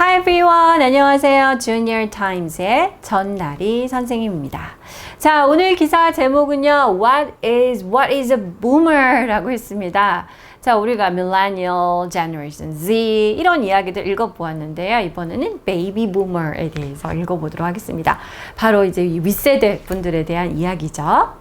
Hi everyone. 안녕하세요. Junior Times의 전나리 선생님입니다. 자, 오늘 기사 제목은요. What is a boomer? 라고 했습니다. 자, 우리가 Millennial, Generation Z 이런 이야기들 읽어보았는데요. 이번에는 Baby Boomer에 대해서 읽어보도록 하겠습니다. 바로 이제 이 윗세대 분들에 대한 이야기죠.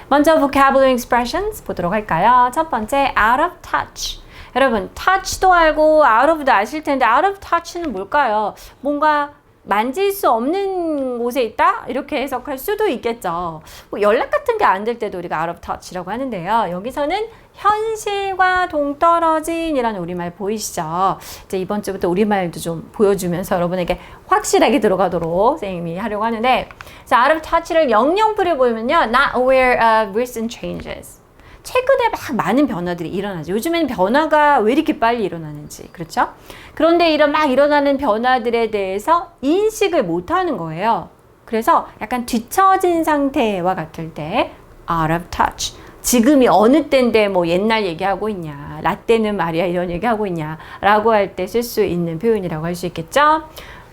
먼저 vocabulary expressions 보도록 할까요? 첫 번째, out of touch. 여러분, touch도 알고 out of도 아실 텐데 out of touch는 뭘까요? 뭔가 만질 수 없는 곳에 있다? 이렇게 해석할 수도 있겠죠. 뭐 연락 같은 게 안 될 때도 우리가 out of touch라고 하는데요. 여기서는 현실과 동떨어진이라는 우리말 보이시죠? 이제 이번 주부터 우리말도 좀 보여주면서 여러분에게 확실하게 들어가도록 선생님이 하려고 하는데, 자, out of touch를 영영부를 보면요, not aware of recent changes. 최근에 막 많은 변화들이 일어나죠. 요즘에는 변화가 왜 이렇게 빨리 일어나는지, 그렇죠? 그런데 이런 막 일어나는 변화들에 대해서 인식을 못하는 거예요. 그래서 약간 뒤처진 상태와 같을 때 out of touch. 지금이 어느 때인데 뭐 옛날 얘기하고 있냐, 라떼는 말이야 이런 얘기하고 있냐 라고 할 때 쓸 수 있는 표현이라고 할 수 있겠죠.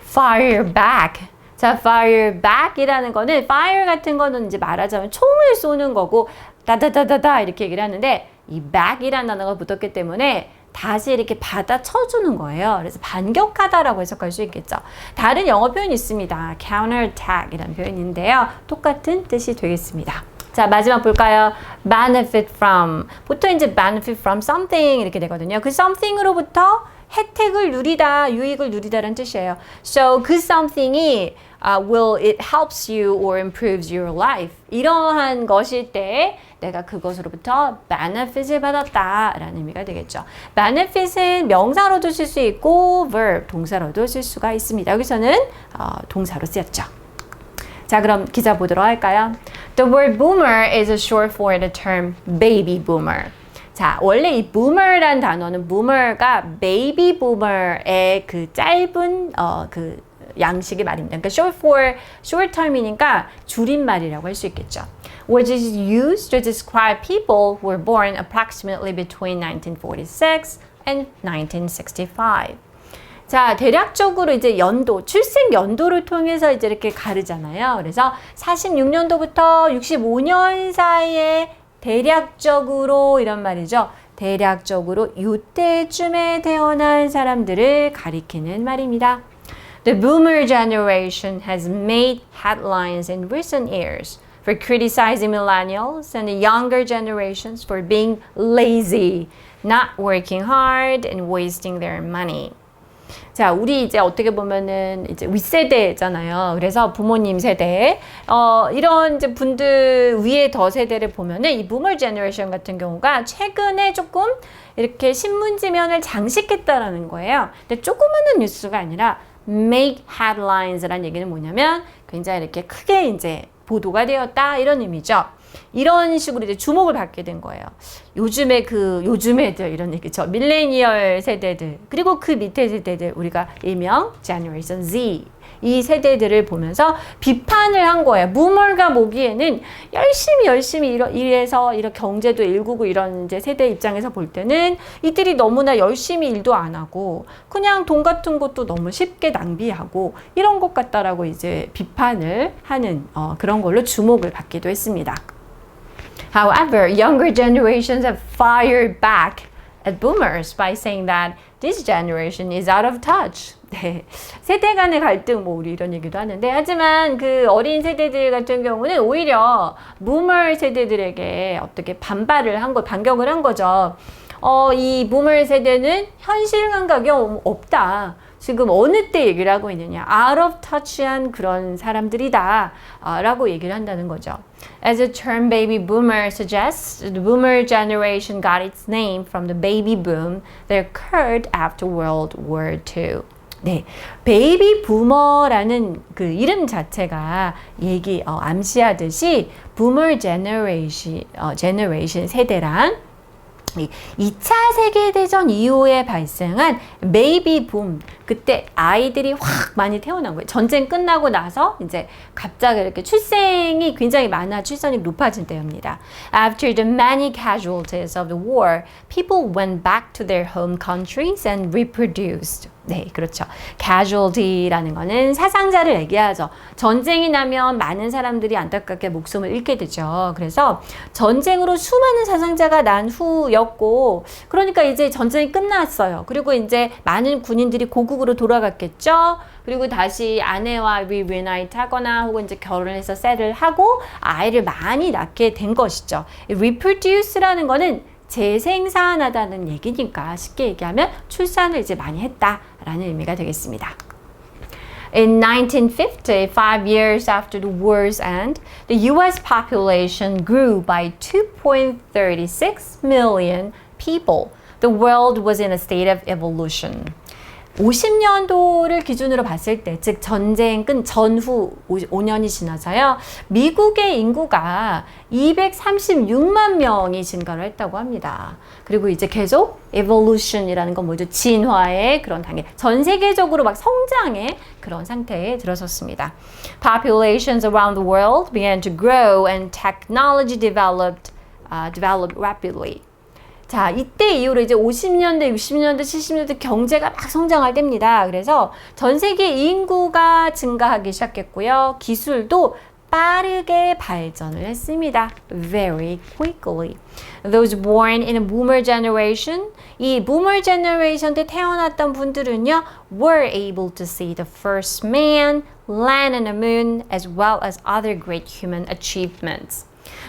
fire back. 자, fire back 이라는 거는 fire 같은 거는 이제 말하자면 총을 쏘는 거고 다다다다다 이렇게 얘기를 하는데, 이 back이라는 단어가 붙었기 때문에 다시 이렇게 받아 쳐주는 거예요. 그래서 반격하다라고 해석할 수 있겠죠. 다른 영어 표현이 있습니다. counter-attack 이라는 표현인데요. 똑같은 뜻이 되겠습니다. 자, 마지막 볼까요? benefit from. 보통 이제 benefit from something 이렇게 되거든요. 그 something으로부터 혜택을 누리다, 유익을 누리다라는 뜻이에요. So, 그 something이 it helps you or improves your life. 이러한 것일 때 내가 그것으로부터 benefit을 받았다라는 의미가 되겠죠. benefit은 명사로도 쓸 수 있고 verb, 동사로도 쓸 수가 있습니다. 여기서는 동사로 쓰였죠. 자, 그럼 기사 보도록 할까요? The word boomer is a short for the term baby boomer. 자, 원래 이 boomer란 단어는 boomer가 baby boomer의 그 짧은 그 양식의 말입니다. 그러니까 short term이니까 줄임말이라고 할 수 있겠죠. Which is used to describe people who were born approximately between 1946 and 1965. 자, 대략적으로 이제 연도, 출생 연도를 통해서 이제 이렇게 가르잖아요. 그래서 46년도부터 65년 사이에 대략적으로 이런 말이죠. 대략적으로 이때쯤에 태어난 사람들을 가리키는 말입니다. The boomer generation has made headlines in recent years for criticizing millennials and the younger generations for being lazy, not working hard, and wasting their money. 자, 우리 이제 어떻게 보면은 이제 윗세대잖아요. 그래서 부모님 세대, 이런 이제 분들 위에 더 세대를 보면은 이 boomer generation 같은 경우가 최근에 조금 이렇게 신문지면을 장식했다라는 거예요. 근데 조그마한 뉴스가 아니라 make headlines라는 얘기는 뭐냐면 굉장히 이렇게 크게 이제 보도가 되었다 이런 의미죠. 이런 식으로 이제 주목을 받게 된 거예요. 요즘 애들 이런 얘기죠. 밀레니얼 세대들, 그리고 그 밑에 세대들, 우리가 일명 Generation Z 이 세대들을 보면서 비판을 한 거예요. 부모가 보기에는 열심히 일해서 이렇게 경제도 일구고 이런 이제 세대 입장에서 볼 때는 이들이 너무나 열심히 일도 안 하고 그냥 돈 같은 것도 너무 쉽게 낭비하고 이런 것 같다라고 이제 비판을 하는 그런 걸로 주목을 받기도 했습니다. However, younger generations have fired back at boomers by saying that this generation is out of touch. 네, 세대 간의 갈등 뭐 우리 이런 얘기도 하는데, 하지만 그 어린 세대들 같은 경우는 오히려 boomer 세대들에게 어떻게 반격을 한 거죠. 이 boomer 세대는 현실 감각이 없다. 지금 어느 때 얘기를 하고 있느냐, out of touch한 그런 사람들이다 라고 얘기를 한다는 거죠. As the term baby boomer suggests, the boomer generation got its name from the baby boom that occurred after World War II. 네, 베이비 부머라는 그 이름 자체가 암시하듯이 부머 제너레이션 세대란 2차 세계대전 이후에 발생한 베이비 붐, 그때 아이들이 확 많이 태어난 거예요. 전쟁 끝나고 나서 이제 갑자기 이렇게 출생이 굉장히 많아 출산이 높아진 때입니다. After the many casualties of the war, people went back to their home countries and reproduced. 네, 그렇죠. casualty라는 거는 사상자를 얘기하죠. 전쟁이 나면 많은 사람들이 안타깝게 목숨을 잃게 되죠. 그래서 전쟁으로 수많은 사상자가 난 후였고, 그러니까 이제 전쟁이 끝났어요. 그리고 이제 많은 군인들이 고국으로 돌아갔겠죠. 그리고 다시 아내와 reunite 하거나 혹은 이제 결혼해서 셋을 하고 아이를 많이 낳게 된 것이죠. reproduce라는 거는 재생산하다는 얘기니까 쉽게 얘기하면 출산을 이제 많이 했다라는 의미가 되겠습니다. In 1950, 5 years after the war's end, the US population grew by 2.36 million people. The world was in a state of evolution. 50년도를 기준으로 봤을 때, 즉 전쟁 끝 전후 5년이 지나서요. 미국의 인구가 236만 명이 증가를 했다고 합니다. 그리고 이제 계속 evolution이라는 건 뭐죠? 진화의 그런 단계. 전 세계적으로 막 성장의 그런 상태에 들어섰습니다. Populations around the world began to grow and technology developed rapidly. 자, 이때 이후로 이제 50년대, 60년대, 70년대 경제가 막 성장할 때입니다. 그래서 전 세계 인구가 증가하기 시작했고요. 기술도 빠르게 발전을 했습니다. Very quickly. Those born in a boomer generation, 이 boomer generation 때 태어났던 분들은요, were able to see the first man land on the moon as well as other great human achievements.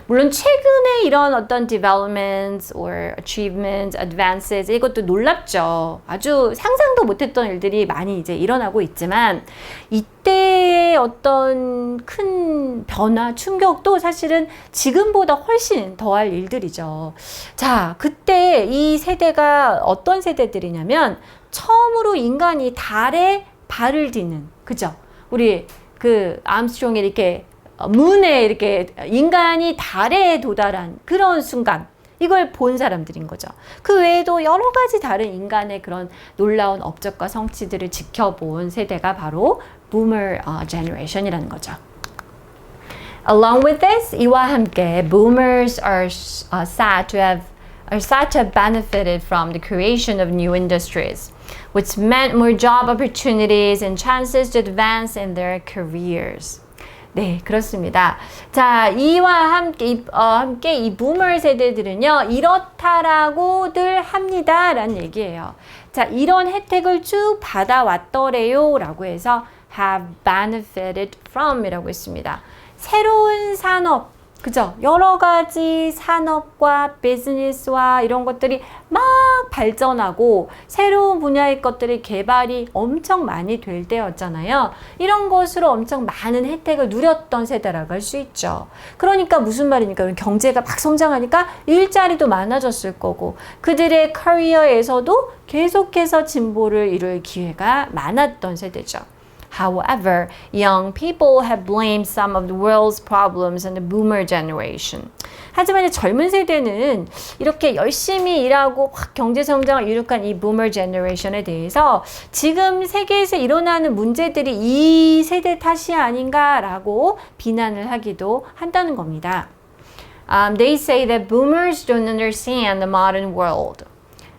물론 최근에 이런 어떤 developments or achievements, advances 이것도 놀랍죠. 아주 상상도 못했던 일들이 많이 이제 일어나고 있지만 이때의 어떤 큰 변화, 충격도 사실은 지금보다 훨씬 더할 일들이죠. 자, 그때 이 세대가 어떤 세대들이냐면 처음으로 인간이 달에 발을 디는, 그죠? 우리 그 암스트롱이 이렇게 문에 이렇게 인간이 달에 도달한 그런 순간, 이걸 본 사람들인 거죠. 그 외에도 여러 가지 다른 인간의 그런 놀라운 업적과 성취들을 지켜본 세대가 바로 Boomer Generation이라는 거죠. Along with this, 이와 함께 Boomers are said to have benefited from the creation of new industries, which meant more job opportunities and chances to advance in their careers. 네, 그렇습니다. 자, 이와 함께 이 부머 세대들은요, 이렇다라고들 합니다. 라는 얘기예요. 자, 이런 혜택을 쭉 받아왔더래요. 라고 해서 have benefited from 이라고 했습니다. 새로운 산업, 그죠? 여러 가지 산업과 비즈니스와 이런 것들이 막 발전하고 새로운 분야의 것들이 개발이 엄청 많이 될 때였잖아요. 이런 것으로 엄청 많은 혜택을 누렸던 세대라고 할 수 있죠. 그러니까 무슨 말입니까? 경제가 막 성장하니까 일자리도 많아졌을 거고 그들의 커리어에서도 계속해서 진보를 이룰 기회가 많았던 세대죠. However, young people have blamed some of the world's problems on the boomer generation. 하지만 젊은 세대는 이렇게 열심히 일하고 확 경제 성장을 이룩한 이 boomer generation에 대해서 지금 세계에서 일어나는 문제들이 이 세대 탓이 아닌가라고 비난을 하기도 한다는 겁니다. They say that boomers don't understand the modern world.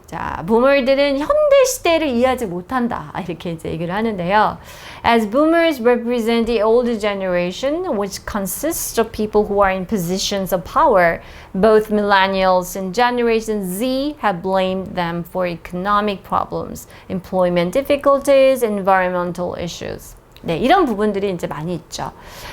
자, boomer들은 현대 시대를 이해하지 못한다. 이렇게 이제 얘기를 하는데요. As boomers represent the older generation, which consists of people who are in positions of power, both millennials and Generation Z have blamed them for economic problems, employment difficulties, environmental issues. 네, 이런 부분들이 이제 많이 있죠.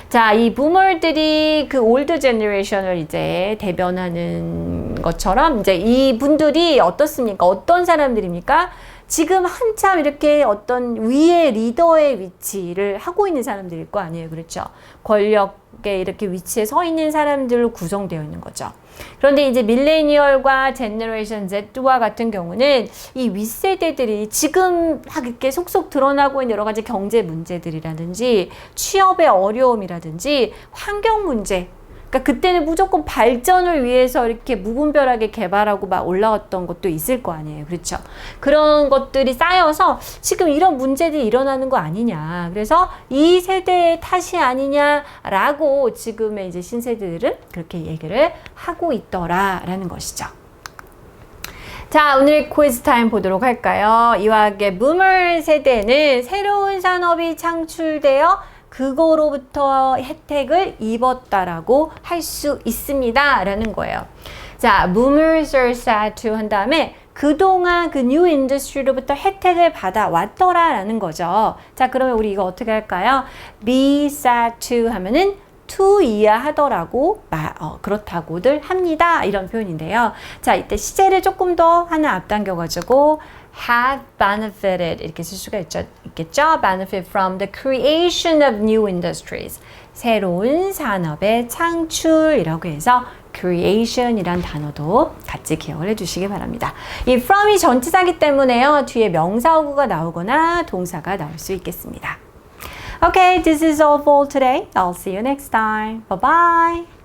자, 이 부머들이 그 올드 제너레이션을 이제 대변하는 것처럼 이제 이 분들이 어떻습니까? 어떤 사람들입니까? 지금 한참 이렇게 어떤 위의 리더의 위치를 하고 있는 사람들일 거 아니에요. 그렇죠? 권력에 이렇게 위치에 서 있는 사람들로 구성되어 있는 거죠. 그런데 이제 밀레니얼과 제너레이션 Z와 같은 경우는 이 윗세대들이 지금 막 이렇게 속속 드러나고 있는 여러 가지 경제 문제들이라든지 취업의 어려움이라든지 환경 문제, 그러니까 그때는 무조건 발전을 위해서 이렇게 무분별하게 개발하고 막 올라왔던 것도 있을 거 아니에요. 그렇죠? 그런 것들이 쌓여서 지금 이런 문제들이 일어나는 거 아니냐. 그래서 이 세대의 탓이 아니냐라고 지금의 이제 신세대들은 그렇게 얘기를 하고 있더라라는 것이죠. 자, 오늘 퀴즈 타임 보도록 할까요? 이와 함께 부머 세대는 새로운 산업이 창출되어 그거로부터 혜택을 입었다라고 할 수 있습니다. 라는 거예요. 자, boomers are sad to 한 다음에 그동안 그 new industry로부터 혜택을 받아왔더라 라는 거죠. 자, 그러면 우리 이거 어떻게 할까요? be sad to 하면은 to 이해하더라고 그렇다고들 합니다. 이런 표현인데요. 자, 이때 시제를 조금 더 하나 앞당겨가지고 have benefited 이렇게 쓸 수가 있겠죠. benefit from the creation of new industries. 새로운 산업의 창출이라고 해서 creation이란 단어도 같이 기억을 해주시기 바랍니다. 이 from이 전치사기 때문에요. 뒤에 명사어구가 나오거나 동사가 나올 수 있겠습니다. Okay, this is all for today. I'll see you next time. Bye-bye.